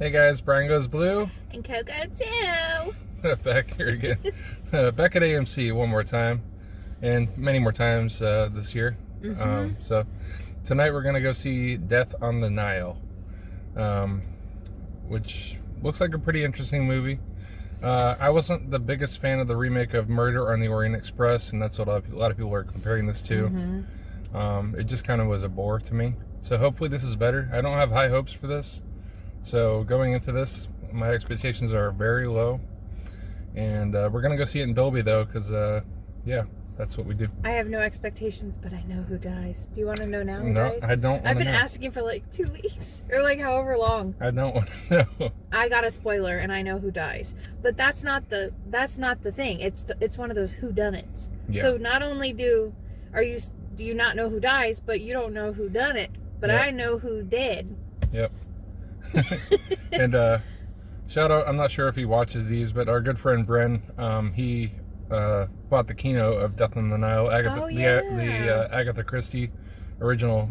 Hey guys, Brian Goes Blue. And Coco too. Back here again. Back at AMC one more time. And many more times this year. So tonight we're going to go see Death on the Nile. Which looks like a pretty interesting movie. I wasn't the biggest fan of the remake of Murder on the Orient Express. And that's what a lot of people are comparing this to. It just kind of was a bore to me. So hopefully this is better. I don't have high hopes for this. So going into this, my expectations are very low. And we're going to go see it in Dolby though, because, yeah, that's what we do. I have no expectations, but I know who dies. Do you want to know now, no, guys? I don't want to know. I've been asking for like 2 weeks, or like however long. I don't want to know. I got a spoiler, and I know who dies. But that's not the thing. It's one of those whodunits. Yeah. So not only do you not know who dies, but you don't know who done it. But yep. I know who did. Yep. And shout out, I'm not sure if he watches these, but our good friend Bren, he bought the keynote of Death on the Nile, the Agatha Christie original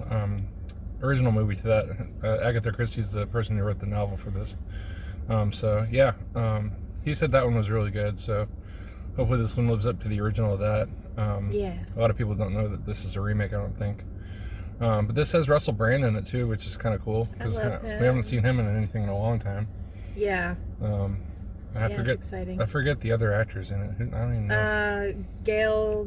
movie to that. Agatha Christie's the person who wrote the novel for this. So yeah, he said that one was really good. So hopefully this one lives up to the original of that. Yeah. A lot of people don't know that this is a remake, I don't think. But this has Russell Brand in it too, which is kind of cool because we haven't seen him in anything in a long time. Yeah. It's exciting. I forget the other actors in it. I don't even know.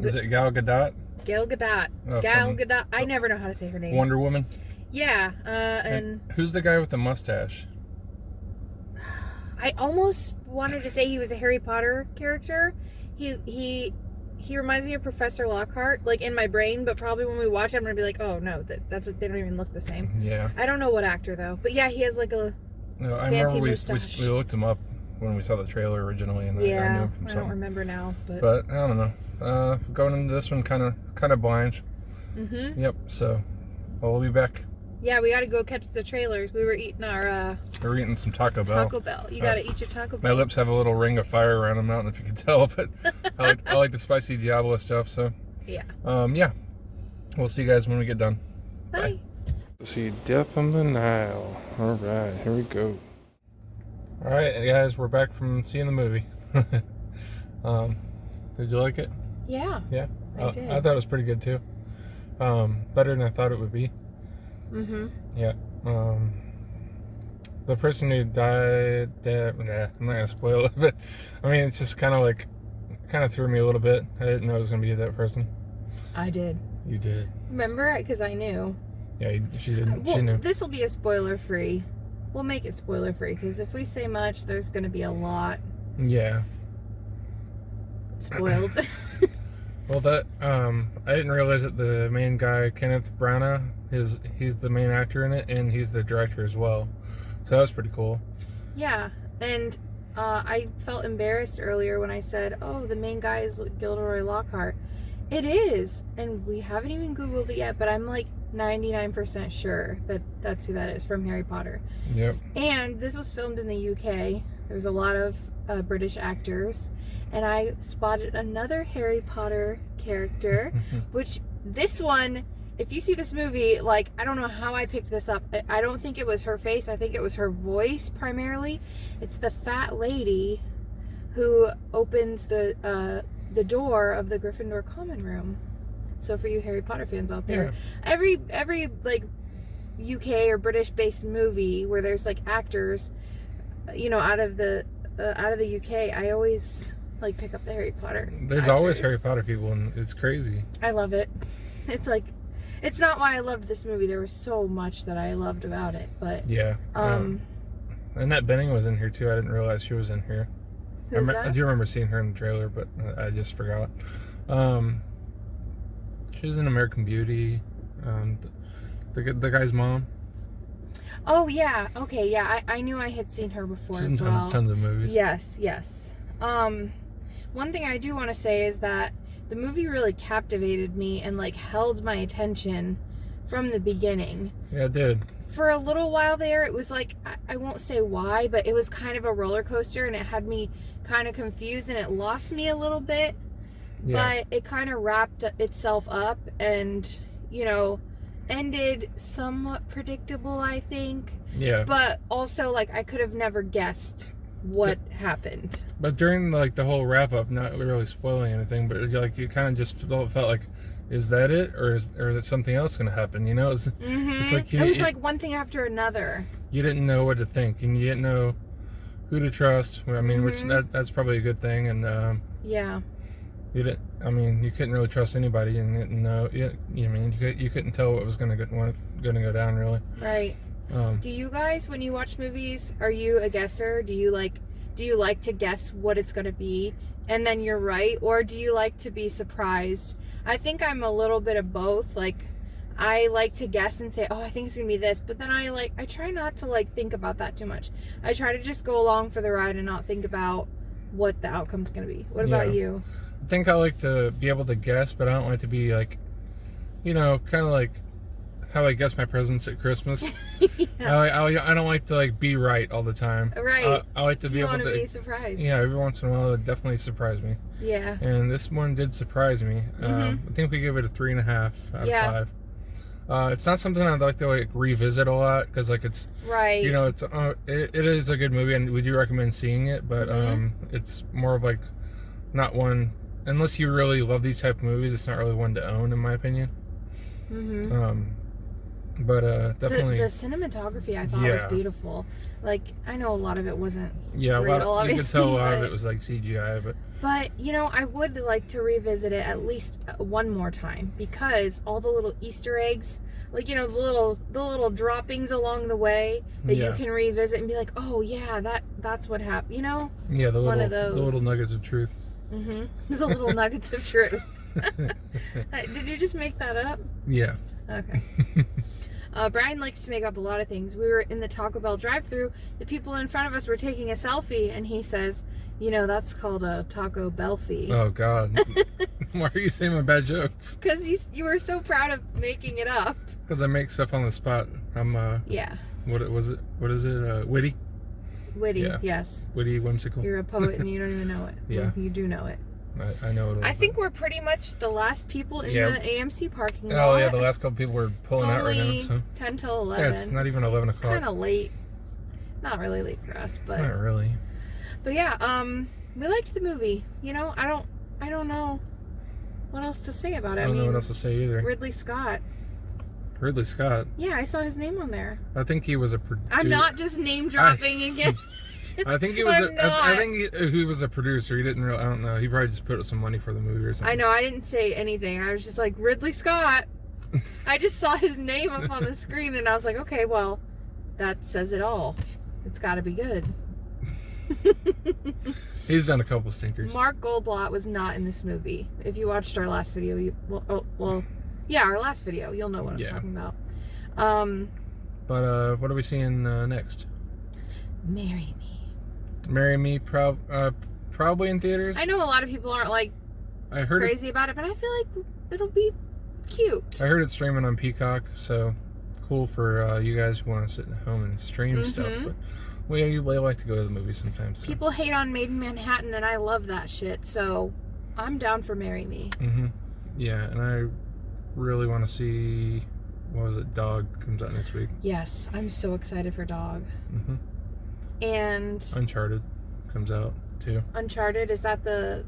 Is it Gal Gadot? Gal Gadot. Gal Gadot. I never know how to say her name. Wonder Woman. Yeah. And who's the guy with the mustache? I almost wanted to say he was a Harry Potter character. He reminds me of Professor Lockhart, like in my brain, but probably when we watch it, I'm gonna be like, oh no, they don't even look the same. Yeah. I don't know what actor though, but yeah, he has like a fancy mustache. We looked him up when we saw the trailer originally, and I knew him from something. I don't remember now, but I don't know. Going into this one, kind of blind. Yep. So, we'll be back. Yeah, we got to go catch the trailers. We were eating We're eating some Taco Bell. Taco Bell. You got to eat your Taco Bell. My lips have a little ring of fire around them. I don't know if you can tell, but I like the spicy Diablo stuff. So yeah. Yeah. We'll see you guys when we get done. Bye. Let's see Death on the Nile. All right, here we go. All right, guys, we're back from seeing the movie. Did you like it? Yeah. Yeah. I did. I thought it was pretty good too. Better than I thought it would be. Yeah. The person who died, I'm not gonna spoil it, but I mean, it's just kind of threw me a little bit. I didn't know it was gonna be that person. I did. You did. Remember? Because I knew. Yeah, she didn't. Well, she knew. This will be a spoiler-free. We'll make it spoiler-free because if we say much, there's gonna be a lot. Yeah. Spoiled. Well, I didn't realize that the main guy, Kenneth Branagh, he's the main actor in it, and he's the director as well. So that was pretty cool. Yeah, and I felt embarrassed earlier when I said, "Oh, the main guy is Gilderoy Lockhart." It is, and we haven't even Googled it yet, but I'm like 99% sure that that's who that is from Harry Potter. Yep. And this was filmed in the UK. There was a lot of British actors, and I spotted another Harry Potter character, which this one, if you see this movie, like, I don't know how I picked this up. I don't think it was her face. I think it was her voice primarily. It's the fat lady who opens the door of the Gryffindor common room. So for you Harry Potter fans out there, every like UK or British based movie where there's like actors, you know, out of the UK, I always like pick up the Harry Potter. There's actors. Always Harry Potter people, and it's crazy. I love it. It's like, it's not why I loved this movie. There was so much that I loved about it, but yeah. Annette Bening was in here too. I didn't realize she was in here. Who's that? I do remember seeing her in the trailer, but I just forgot. She was in American Beauty. The guy's mom. Oh yeah, okay, yeah. I knew I had seen her before She's as well. In tons of movies. Yes. One thing I do want to say is that the movie really captivated me and like held my attention from the beginning. Yeah, it did. For a little while there, it was like, I won't say why, but it was kind of a roller coaster, and it had me kind of confused, and it lost me a little bit. Yeah. But it kind of wrapped itself up, and you know, ended somewhat predictable, I think. Yeah. But also, like, I could have never guessed what happened. But during, like, the whole wrap-up, not really spoiling anything, but, like, you kind of just felt like, is that it? Or is something else going to happen, you know? It's like... It was like one thing after another. You didn't know what to think, and you didn't know who to trust. I mean, which that's probably a good thing, and... yeah. You couldn't really trust anybody, and you didn't know. You couldn't tell what was going to go down, really. Right. Do you guys, when you watch movies, are you a guesser? Do you like to guess what it's going to be, and then you're right, or do you like to be surprised? I think I'm a little bit of both. Like, I like to guess and say, oh, I think it's going to be this, but then I try not to, like, think about that too much. I try to just go along for the ride and not think about what the outcome's going to be. What about you? I think I like to be able to guess, but I don't like to be like, kind of like how I guess my presents at Christmas. Yeah. I don't like to, like, be right all the time. Right. I like to be able to be surprised. Yeah, every once in a while it would definitely surprise me. Yeah. And this one did surprise me. I think we gave it a 3.5 out of 5. It's not something I'd like to, like, revisit a lot, because, like, it's right. It is a good movie, and we do recommend seeing it, but it's more of, like, not one, unless you really love these type of movies, it's not really one to own, in my opinion. But definitely the cinematography I thought was beautiful. Like, I know a lot of it wasn't real, obviously, you could tell a lot of it was like CGI, but I would like to revisit it at least one more time, because all the little Easter eggs, like, the little droppings along the way that you can revisit and be like, oh yeah, that's what happened, Yeah, the little nuggets of truth. The little nuggets of truth. Did you just make that up? Yeah. Okay. Brian likes to make up a lot of things. We were in the Taco Bell drive-thru. The people in front of us were taking a selfie, and he says, that's called a Taco Bell-fee. Oh, God. Why are you saying my bad jokes? Because you were so proud of making it up. Because I make stuff on the spot. I'm, yeah. What was it? What is it? Witty? Witty, yes. Witty, whimsical. You're a poet, and you don't even know it. Yeah. You do know it. I know it. I think we're pretty much the last people in the AMC parking lot. Oh, yeah, the last couple people were pulling out right now. So 10 till 11. Yeah, it's not even 11 o'clock. It's kind of late. Not really late for us, but... Not really. But yeah, we liked the movie. I don't know what else to say about it. I don't know what else to say either. Ridley Scott. Ridley Scott? Yeah, I saw his name on there. I think he was a producer. I'm not just name dropping again. I think he was. I think he was a producer. He didn't really. I don't know. He probably just put up some money for the movie or something. I know. I didn't say anything. I was just like, Ridley Scott. I just saw his name up on the screen, and I was like, okay, well, that says it all. It's got to be good. He's done a couple stinkers. Mark Goldblatt was not in this movie. If you watched our last video, our last video, you'll know what I'm talking about. But what are we seeing next? Marry Me. Marry Me, probably in theaters. I know a lot of people aren't crazy about it, but I feel like it'll be cute. I heard it's streaming on Peacock, so cool for you guys who want to sit at home and stream stuff. But we like to go to the movies sometimes. So. People hate on Made in Manhattan, and I love that shit. So I'm down for Marry Me. Yeah, and I really want to see. What was it? Dog comes out next week. Yes, I'm so excited for Dog. And Uncharted comes out too. Uncharted, is that the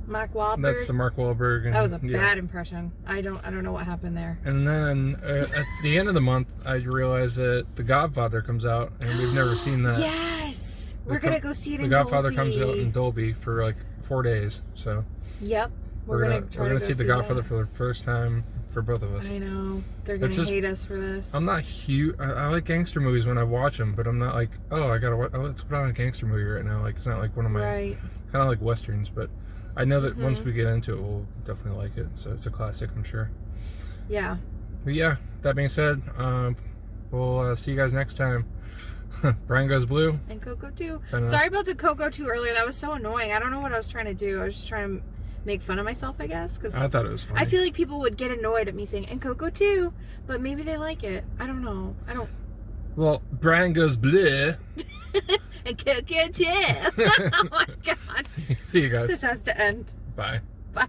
Mark Wahlberg? That's the Mark Wahlberg. And, that was a bad impression. I don't know what happened there. And then at the end of the month, I realized that The Godfather comes out, and we've never seen that. Yes, we're gonna go see it. The Godfather comes out in Dolby for like 4 days. So. Yep, we're gonna see The Godfather for the first time for both of us. I know they're gonna hate us for this. I'm not huge. I like gangster movies when I watch them, but I'm not like, oh, I gotta watch. Oh, let's put on a gangster movie right now. Like, it's not like one of my kind of like westerns, but I know that once we get into it, we'll definitely like it. So it's a classic, I'm sure. Yeah. But yeah, that being said, we'll see you guys next time. Brian Goes Blue. And Coco 2. Sorry about the Coco 2 earlier. That was so annoying. I don't know what I was trying to do. I was just trying to make fun of myself, I guess. Cause I thought it was funny. I feel like people would get annoyed at me saying, and Coco 2, but maybe they like it. I don't know. Well, Brian Goes Blue. And Coco 2. Oh my God. See you guys. This has to end. Bye. Bye.